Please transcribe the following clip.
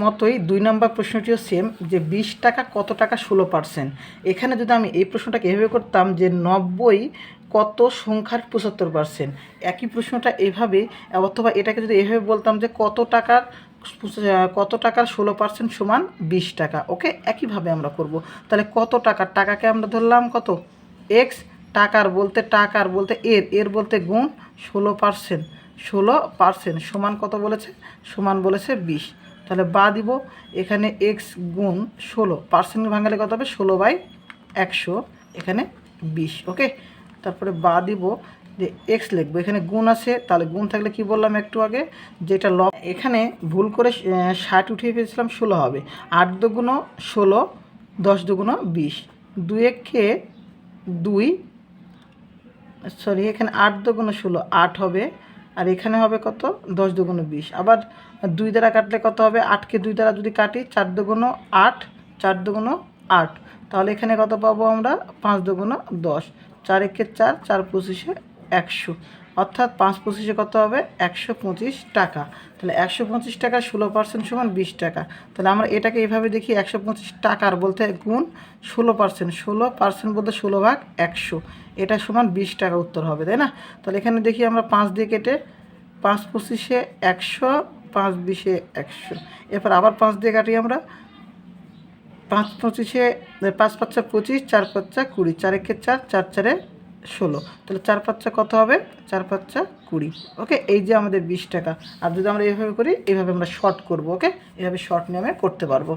মতোই 2 নম্বর প্রশ্নটিও সেম, যে 20 টাকা কত টাকা 16%। এখানে যদি আমি এই প্রশ্নটাকে এভাবে করতাম যে 90 কত সংখ্যার 75%, একই প্রশ্নটা এভাবে, অথবা এটাকে যদি এভাবে বলতাম যে কত টাকার 16% সমান 20 টাকা। ওকে, একইভাবে আমরা করব। তাহলে কত টাকাকে আমরা ধরলাম কত, এক্স, টাকার বলতে এর বলতে গুণ 16% সমান কত বলেছে, সমান বলেছে 20। তাহলে বা দিব এখানে এক্স গুণ 16% ভাঙালে কত হবে, 16/100, এখানে 20। ওকে, তারপরে বা দিব যে এক্স লিখবো, এখানে গুণ আছে, তাহলে গুণ থাকলে কি বললাম একটু আগে, যেটা এখানে ভুল করে 60 উঠিয়ে ফেলেছিলাম, 16 হবে। 8 দুগুণ 16, 10 দুগুণ 20, 2 একে 2, সরি এখানে 8 দুগুণ 16 8 হবে, আর এখানে হবে কত, 10 দুগুণ 20। আবার 2 দ্বারা কাটলে কত হবে, 8কে 2 দ্বারা যদি কাটি, 4 দুগুণ 8, 4 দুগুণ 8, তাহলে এখানে কত পাবো আমরা, 5 দুগুণ 10, 4 একে 4, 4 পঁচিশে 100, অর্থাৎ 5 পঁচিশে কত হবে, 125 টাকা। তাহলে 125 টাকা 16% সমান 20 টাকা। তাহলে আমরা এটাকে এইভাবে দেখি, 125 টাকার বলতে গুণ 16% বলতে 16/100, এটা সমান 20 টাকা উত্তর হবে, তাই না? তাহলে এখানে দেখি আমরা 5 দিয়ে কেটে, 5 পঁচিশে 100, 5 20-এ 100, এরপর আবার 5 দিয়ে কাটি আমরা, 5 পঁচিশে 5 5 25, 4 5 20, 4 একে 4, 4 4-এ 16, তাহলে 4 5 কত হবে, 4 5 20। ওকে, এই যে আমাদের 20 টাকা। আর যদি আমরা এইভাবে করি, এইভাবে আমরা শর্ট করব। ওকে, এইভাবে শর্ট নিয়মে করতে পারবো।